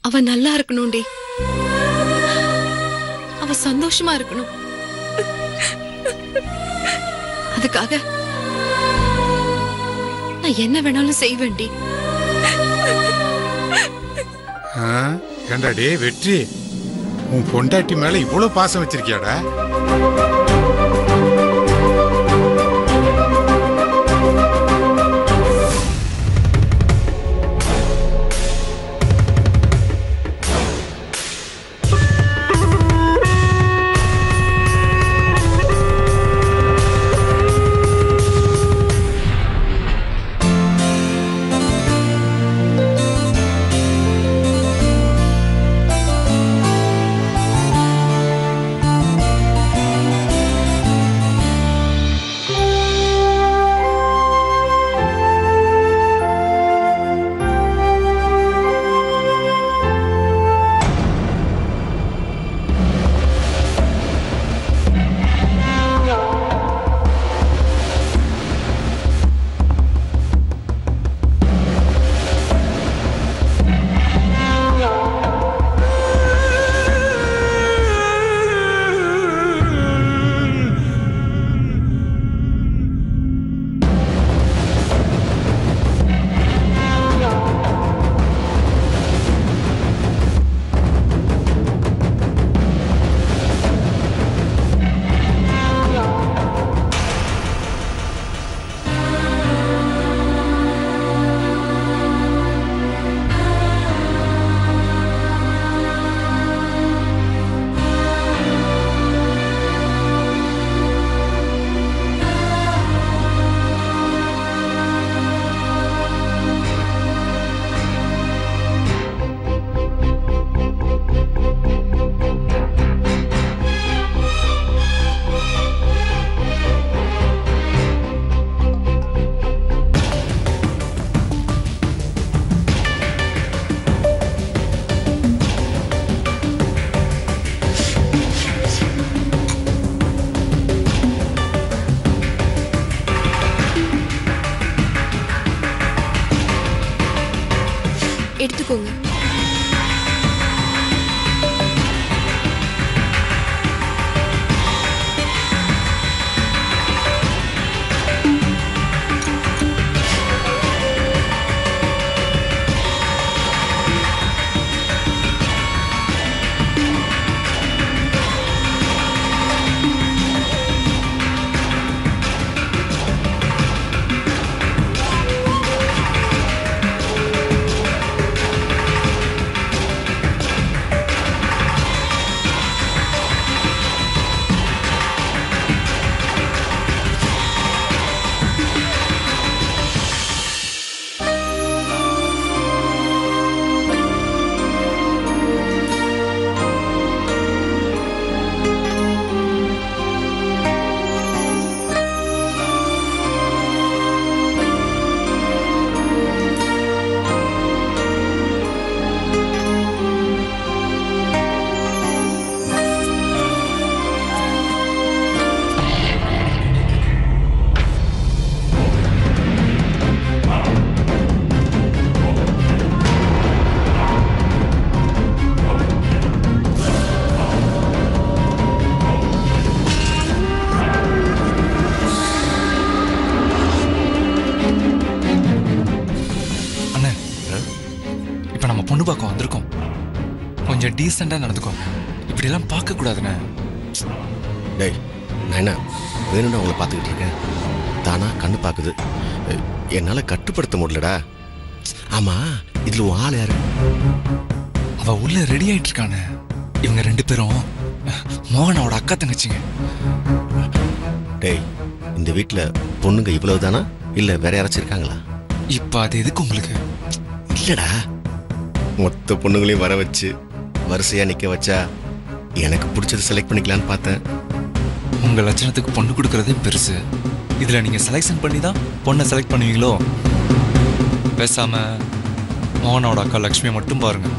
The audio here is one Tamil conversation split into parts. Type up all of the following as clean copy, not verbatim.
அவ நல்லா இருக்கணும்டி, அவ சந்தோஷமா இருக்கணும். அதுக்காக நான் என்ன வேணாலும் செய்வேன்டி. ஏண்டாடே வெற்றி, உன் பொண்டாட்டி மேல இவ்வளவு பாசம் வச்சிருக்கியாடா? எடுத்துக்கோங்க. பொண்ணு பார்க்க வந்திருக்கோம், கொஞ்சம் டீசெண்டா நடந்துக்கோ. இப்படி எல்லாம் பார்க்க கூடாதுண்ணே. டேய், நான் என்ன வேணும்னு அவங்கள பார்த்துக்கிட்டு இருக்கேன், தானா கண்ணு பார்க்குது, என்னால் கட்டுப்படுத்த முடியலடா. ஆமா, இதுல உன் ஆள் யாரு? அவ உள்ள ரெடி ஆயிட்டு இருக்கானே. இவங்க ரெண்டு பேரும் மோகனோட அக்கா தங்கச்சிங்க. டேய், இந்த வீட்டில் பொண்ணுங்க இவ்வளவு தானா இல்லை வேற யாராச்சும் இருக்காங்களா? இப்போ அது எதுக்கு உங்களுக்கு? இல்லடா, மொத்த பொண்ணுங்களையும் வர வச்சு வரிசையா நிக்க வச்சா எனக்கு பிடிச்சது செலக்ட் பண்ணிக்கலான்னு பார்த்தேன். உங்க லட்சணத்துக்கு பொண்ணு கொடுக்கறதே பெருசு, இதுல நீங்க செலக்ஷன் பண்ணி தான் பொண்ணை செலக்ட் பண்ணுவீங்களோ? பேசாம மோகனோட அக்கா லக்ஷ்மியை மட்டும் பாருங்க.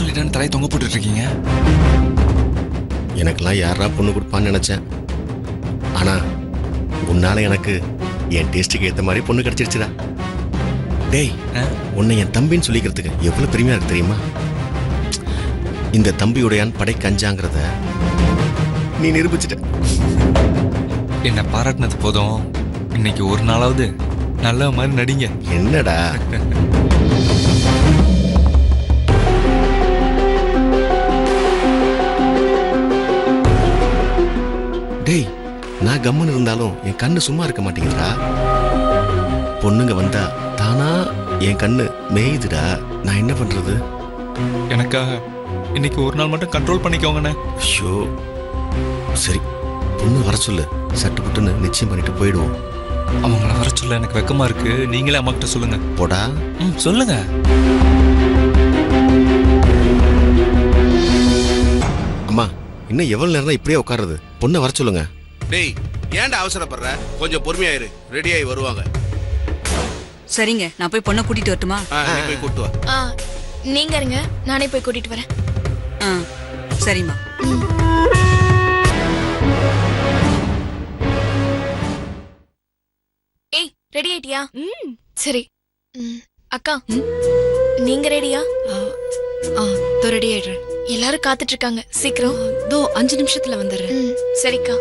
சொல்லிட்டேன்னு தலையை தொங்க போட்டுட்டு இருக்கீங்க? எனக்கெல்லாம் யாரா பொண்ணு கொடுப்பான்னு நினைச்சேன். ஆனா உன்னால எனக்கு என் டேஸ்ட்டுக்கு ஏத்த மாதிரி பொண்ணு கிடைச்சிருச்சுடா. டேய், உன்னை என் தம்பின்னு சொல்லிக்கிறதுக்கு எவ்வளவு பெருமையா இருக்கு தெரியுமா? இந்த தம்பியுடையான் படை கஞ்சாங்கிறத நீ நிரூபிச்சிட்ட. என்ன பாராட்டினது போதும். இன்னைக்கு ஒரு நாளாவது நல்ல மாதிரி நடிங்க. என்னடா டேய், நான் கம்முன்னு இருந்தாலும் என் கண்ணு சும்மா இருக்க மாட்டேங்குதுடா. பொண்ணுங்க வந்தா தானா என் கண்ணு மேயுதுடா. நான் என்ன பண்றது? எனக்காக இன்னைக்கு ஒரு நாள் மட்டும் கண்ட்ரோல் பண்ணிக்கோங்கண்ணே. ஷோ, சரி, பொண்ணு வர சொல்லு. சட்டு புட்டுன்னு நிச்சயம் பண்ணிட்டு போயிடுவோம். அவங்கள வர சொல்ல எனக்கு வெக்கமா இருக்கு. நீங்களே அம்மா கிட்ட சொல்லுங்க. போடா. சொல்லுங்க. அம்மா, இன்னும் எவ்வளவு நேரம் இப்படியே உட்காருது? பொண்ணை வர சொல்லுங்க. டேய், ஏன்டா அவசரப்படுற? கொஞ்சம் பொறுமையாயிரு, ரெடியாகி வருவாங்க. சரிங்க, நான் போய் பொண்ணை கூட்டிட்டு வரட்டுமா? நீ போய் கூட்டு வா. நீங்க இருங்க, நானே போய் கூட்டிட்டு வரேன். சரிம்மா. ஏய், ரெடி ஆயிட்டியா? சரி. அக்கா, நீங்க ரெடியா? ரெடி ஆயிடுறேன். எல்லாரும் காத்துட்டு இருக்காங்க. சீக்கிரம். 5 நிமிஷத்துல வந்துடுறேன். சரிக்கா.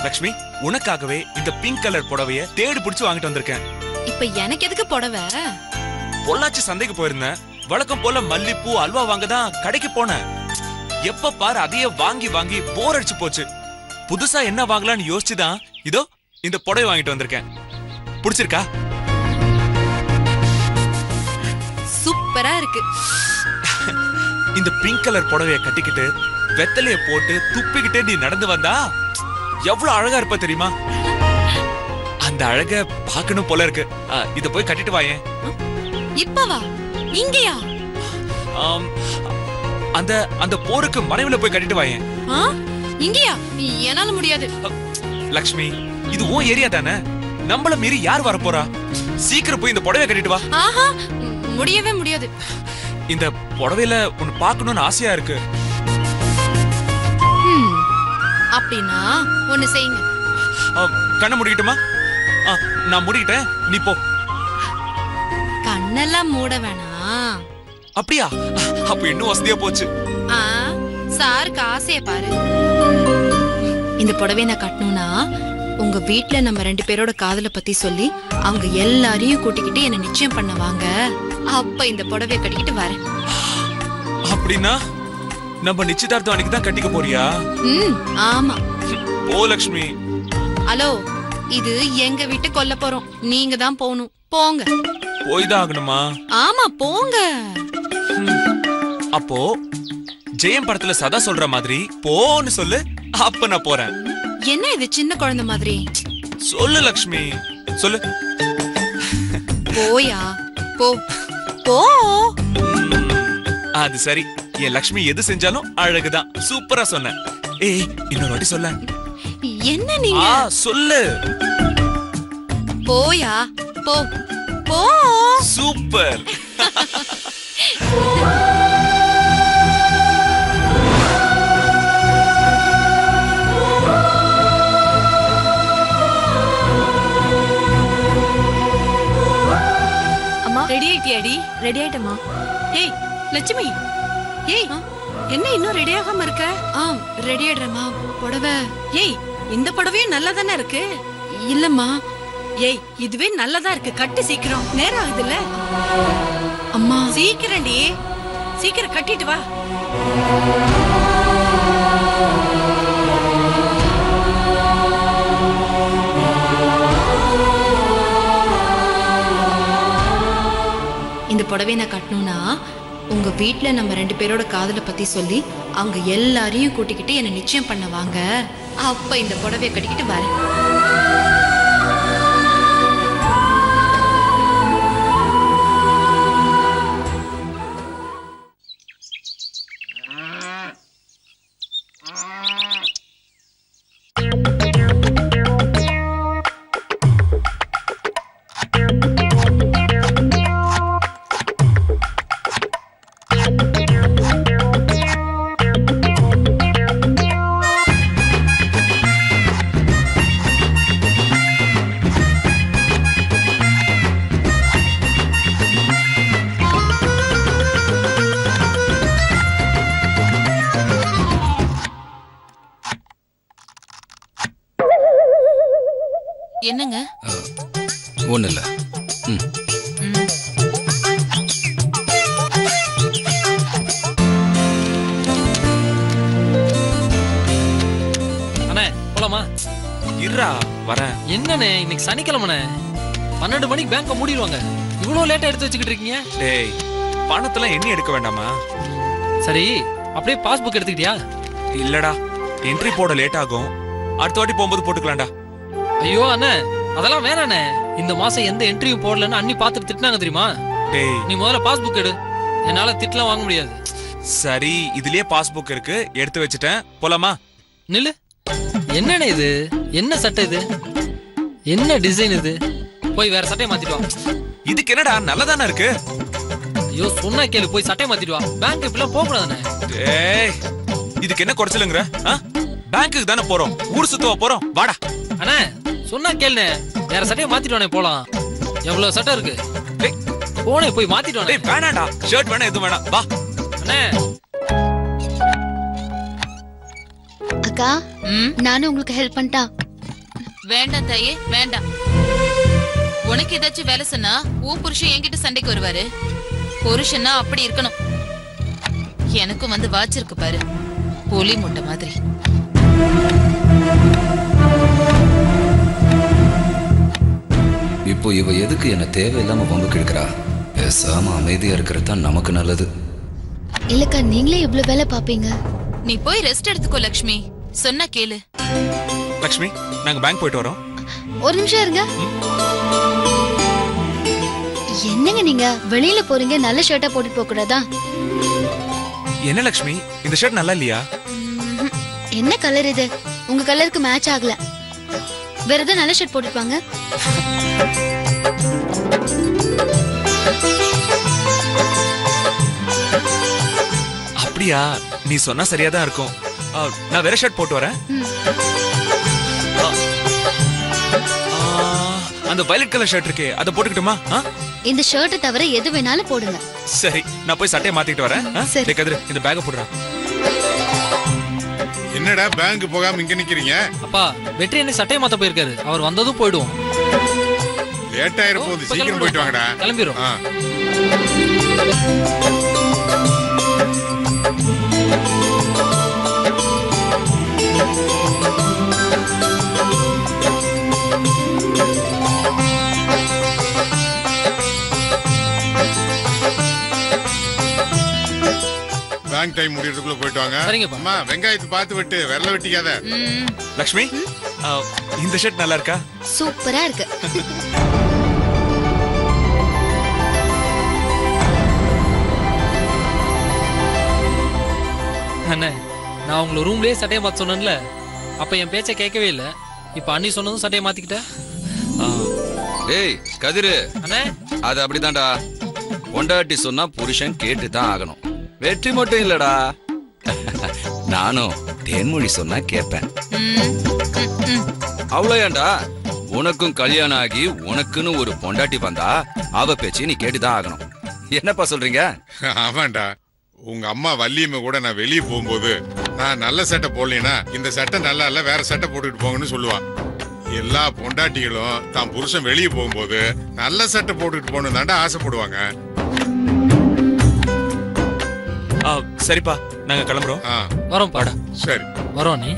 லட்சுமி, உனக்காகவே இந்த பிங்க் கலர் புடவைய தேடி பிடிச்சு வாங்கிட்டு வந்திருக்கேன். இப்ப எனக்கு எதுக்கு புடவை? பொள்ளாச்சி சந்தைக்கு போயிருந்தேன். வழக்கம் போல மல்லிப்பூ அல்வா வாங்க தான் கடைக்கு போனேன். எப்ப பாரு அதையே வாங்கி வாங்கி போர் அடிச்சு போச்சு. புதுசா என்ன வாங்கலாம்னு யோசிச்சுதான் இதோ இந்த புடவை வாங்கிட்டு வந்திருக்கேன். பிடிச்சிருக்கா? சூப்பரா இருக்கு. இந்த பிங்க் கலர் புடவைய கட்டிக்கிட்டு வெத்தலைய போட்டு துப்பிக்கிட்டே நீ நடந்து வந்தா எவ்வளவு அழகா இருப்ப தெரியுமா? அந்த அழக பாக்கணும் போல இருக்கு. இத போய் கட்டிட்டு வாயேன். இப்பவா? இங்கயா? அந்த அந்த போருக்கு மனைவில போய் கட்டிட்டு வாயேன். இங்கயா? என்னால முடியாது. லக்ஷ்மி, இது உன் ஏரியா தானே? நம்மள மீறி யார் வர போறா? சீக்கிரம் போய் இந்த புடவை கட்டிட்டு வா. ஆஹா, முடியவே முடியாது. இந்த புடவையில உன்னை பார்க்கணும்னு ஆசையா இருக்கு. அப்படின்னா ஒண்ணு செய்யுங்க. கண்ணை முடிக்கட்டுமா? நான் முடிக்கிட்டேன், நீ போ. கண்ணெல்லாம் மூட வேணாம். அப்படியா? அப்ப இன்னும் வசதியா போச்சு. சாருக்கு ஆசைய பாரு. இந்த புடவை நான் கட்டணும்னா உங்க வீட்டுல நம்ம 2 பேரோட காதலை பத்தி சொல்லி அவங்க எல்லாரையும் கூட்டிக்கிட்டு என்ன நிச்சயம் பண்ணுவாங்க. அப்ப இந்த புடவைய கட்டிக்கிட்டு வரேன். அப்படின்னா நம்ம நிச்சயதார்த்தம் அன்னைக்கு தான் கட்டிக்க போறியா? ஆமா. ஓ லக்ஷ்மி. ஹலோ, இது எங்க வீட்டு கொல்ல போறோம். நீங்க தான் போகணும். போங்க. போய்தான் ஆகணுமா? ஆமா, போங்க. அப்போ ஜெயம் படத்துல சதா சொல்ற மாதிரி போன்னு சொல்லு. அப்ப நான் போறேன். என்ன இது சின்ன குழந்தை மாதிரி? சொல்லு லக்ஷ்மி, சொல்லு. போயா, போ போ. அது சரி. என் லக்ஷ்மி எது செஞ்சாலும் அழகுதான். சூப்பரா சொன்ன. ஏய், இன்னொரு வாட்டி சொல்ல. என்ன நீங்க? சொல்லு. போயா, போ போ. சூப்பர். அம்மா, ரெடி ஆயிட்டியாடி? ரெடி ஆயிட்டமா? ஏய் லட்சுமி, ஏய் என்ன இன்னும் ரெடி ஆகாம இருக்க? ரெடி ஆயிடுறேம்மா. புடவை. ஏய், இந்த புடவையும் நல்லா தானே இருக்கு. இல்லம்மா. ஏய் இதுவே நல்லதா இருக்கு, கட்டு சீக்கிரம், நேரம் ஆகுதுல்ல. அம்மா சீக்கிரம்டி, சீக்கிரம் கட்டிட்டு வா. இந்த புடவை நான் கட்டணும்னா உங்க வீட்ல நம்ம 2 பேரோட காதலை பத்தி சொல்லி அவங்க எல்லாரையும் கூட்டிக்கிட்டு என்ன நிச்சயம் பண்ண வாங்க. அப்ப இந்த புடவைய கட்டிக்கிட்டு வரேன். என்னங்க? ஒன்றும் இல்லை. அண்ணே போலாமா? இருடா வரேன். என்னண்ணே இன்னைக்கு சனிக்கிழமைண்ணே, 12 மணிக்கு பேங்க மூடிடுவாங்க. இவ்வளோ லேட்டா எடுத்து வச்சுக்கிட்டு இருக்கீங்க? டேய் பணத்தெல்லாம் எண்ணி எடுக்க வேண்டாமா? சரி அப்படியே பாஸ்புக் எடுத்துக்கிட்டியா? இல்லடா, என்ட்ரி போட லேட் ஆகும். அடுத்த வாட்டி போகும்போது போட்டுக்கலாம்டா. ஐயோ அண்ணே அதெல்லாம் வேணாண்ணே. இந்த மாசம் எந்த என்ட்ரியும் போடலன்னு அண்ணி பார்த்துட்டு திட்டினாங்க தெரியுமா? டேய் நீ முதல்ல பாஸ்புக் எடு, என்னால திட்டலாம் வாங்க முடியாது. சரி இதுலயே பாஸ்புக் இருக்கு, எடுத்து வச்சுட்டேன். போலாமா? நில்லு. என்னண்ணே இது? என்ன சட்டை இது? என்ன டிசைன் இது? போய் வேற சட்டையை மாத்திட்டு வா. இதுக்கு என்னடா நல்லதானே இருக்கு. ஐயோ சொன்னா கேளு, போய் சட்டையை மாத்திட்டு வா. பேங்க் இப்பெல்லாம் போக கூடாதுண்ணே. டேய் இதுக்கு என்ன குறைச்சலுங்கற? பேங்க்குக்கு தானே போறோம், ஊர் சுத்தவா போறோம், வாடா. அண்ணே சொன்னா கேளுண்ணே, வேற சட்டையை மாத்திட்டு வானே போலாம். எவ்வளவு சட்டை இருக்கு? டேய் போனே போய் மாத்திட்டு வானே. டேய் வேணாடா, ஷர்ட் வேணா எதுவும் வேணாம், வா. அண்ணே அக்கா நானும் உங்களுக்கு ஹெல்ப் பண்ணிட்டா? வேண்டாம் தாயே வேண்டாம். உனக்கு ஏதாச்சும் வேலை சொன்னா உன் புருஷன் என்கிட்ட சண்டைக்கு வருவாரு. புருஷன்னா அப்படி இருக்கணும். எனக்கும் வந்து வாச்சிருக்கு பாரு, புலி முட்டை மாதிரி. இப்போ இவ எதுக்கு என்ன தேவையில்லாம வம்பு கிழக்கிறா? பேசாம அமைதியா இருக்கிறது தான் நமக்கு நல்லது. இல்லக்கா நீங்களே இவ்வளவு வேலை பாப்பீங்க. நீ போய் ரெஸ்ட் எடுத்துக்கோ லக்ஷ்மி, சொன்னா கேளு. லக்ஷ்மி நாங்க பேங்க் போயிட்டு வரோம். ஒரு நிமிஷம் இருங்க. என்னங்க நீங்க வெளியில போறீங்க, நல்ல ஷர்ட்டா போட்டு போக கூடாதா? என்ன லக்ஷ்மி இந்த ஷர்ட் நல்லா இல்லையா? என்ன கலர் இது? உங்க கலருக்கு மேட்ச் ஆகல. வேற ஏதாவது நல்ல ஷர்ட் போட்டுப்பாங்க. அப்படியா? நீ சொன்னா சரியா தான் இருக்கும். நான் வேற ஷர்ட் போட்டு வரேன். அந்த வயலட் கலர் ஷர்ட் இருக்கே, அதை போட்டுக்கிட்டுமா? இந்த ஷர்ட்டை தவிர எது வேணாலும் போடுங்க. சரி நான் போய் சட்டையை மாத்திட்டு வரேன். சரி கதிரு இந்த பேக்க போடுறா. என்னடா பேங்க் போகாம இங்க நிக்கிறீங்க? அப்பா வெற்றி என்ன சட்டையை மாத்த போயிருக்காரு, அவர் வந்ததும் போயிடுவோம். லேட் ஆயிர போகுது, சீக்கிரம் போயிட்டு வாங்கடா. கிளம்பிரும். பேங்க் டைம் முடியறதுக்குள்ள போயிட்டு வாங்க. சரிங்கப்பா. அம்மா வெங்காயத்தை பார்த்து வெட்டு, விரல வெட்டிக்காத. லக்ஷ்மி இந்த ஷர்ட் நல்லா இருக்கா? சூப்பரா இருக்கு. அண்ணே நான் உங்களை ரூம்லயே சட்டையை மாத்த சொன்னேன்ல, அப்ப என் பேச்சை கேட்கவே இல்லை. இப்ப அண்ணி சொன்னதும் சட்டையை மாத்திக்கிட்ட. ஏய் கதிரு, அண்ணே அது அப்படிதான்டா. பொண்டாட்டி சொன்னா புருஷன் கேட்டுதான் ஆகணும். வெற்றி மட்டும் இல்லடா, நானும் தேன்மொழி சொன்னா கேட்பேன். அவ்வளோ ஏன்டா, உனக்கும் கல்யாணம் ஆகி உனக்குன்னு ஒரு பொண்டாட்டி வந்தா அவ பேச்சு நீ கேட்டுதான் ஆகணும். என்னப்பா சொல்றீங்க? ஆமாண்டா, உங்க அம்மா வள்ளியம்மை கூட நான் வெளியே போகும்போது நான் நல்ல சட்டை போடலைன்னா இந்த சட்டை நல்லா இல்ல, வேற சட்டை போட்டுட்டு போங்கன்னு சொல்லுவான். எல்லா பொண்டாட்டிகளும் தான் புருஷன் வெளியே போகும்போது நல்ல சட்டை போட்டுட்டு போகணும் தாண்டா ஆசைப்படுவாங்க. சரிப்பா, நாங்க கிளம்புறோம். வரோம் பாடா. சரி வரோம். நீ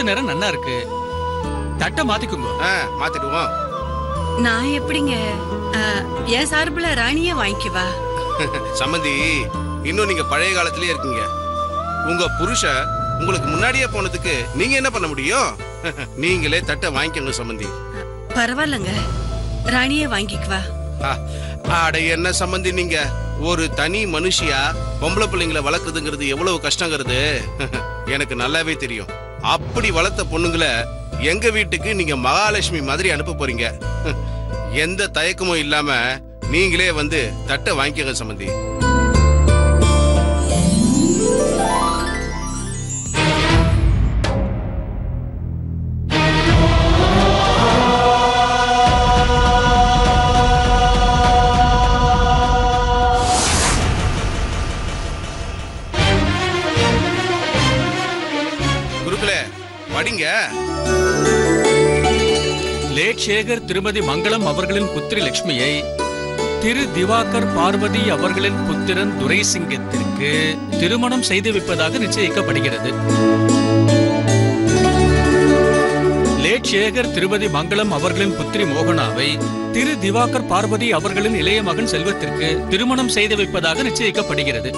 நேரம் நன்னா இருக்கு. தட்டை மாத்திக்குங்க. மாத்திடுவோம். நான் எப்படிங்க என் சார்புல ராணியே வாங்கிக்குவா. சம்மந்தி, இன்னும் நீங்க பழைய காலத்திலே இருக்கீங்க. உங்க புருஷன் உங்களுக்கு முன்னாடியே போனதுக்கு நீங்க என்ன பண்ண முடியும்? நீங்களே தட்டை வாங்கிக்கோங்க சம்மந்தி. பரவாயில்லங்க, ராணியே வாங்கிக்குவா. ஆட என்ன சம்மந்தி, நீங்க ஒரு தனி மனுஷியா பொம்பளை பிள்ளைங்களை வளர்க்குறதுங்கிறது எவ்வளவு கஷ்டங்கிறது எனக்கு நல்லாவே தெரியும். அப்படி வளர்த்த பொண்ணுங்களை எங்க வீட்டுக்கு நீங்க மகாலட்சுமி மாதிரி அனுப்ப போறீங்க. எந்த தயக்கமும் இல்லாம நீங்களே வந்து தட்டை வாங்கிக்கங்க சம்மந்தி. படிங்க. லேட் சேகர் திருமதி மங்களம் அவர்களின் புத்திரி லட்சுமியை திரு திவாகர் பார்வதி அவர்களின் புத்திரன் துரைசிங்கத்திற்கு திருமணம் செய்து வைப்பதாக நிச்சயிக்கப்படுகிறது. லேட் சேகர் திருமதி மங்களம் அவர்களின் புத்திரி மோகனாவை திரு திவாகர் பார்வதி அவர்களின் இளைய மகன் செல்வத்திற்கு திருமணம் செய்து வைப்பதாக நிச்சயிக்கப்படுகிறது.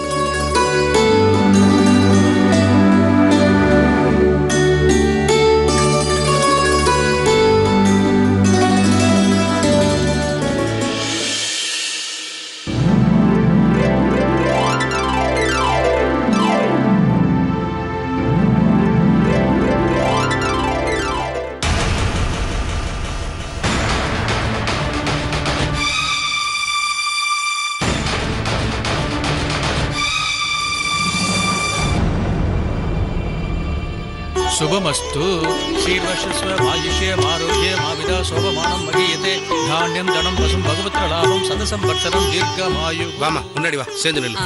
शुभमस्तु श्रीर्वशस्व आयुष्य आरोग्य माविदा शोभमानं मगीयते धान्यं धनं वसुं भगवत्र लाभं सदसं वर्षं दीर्घमायु. வாமா முன்னாடி வா, சேர்ந்து நில்லு.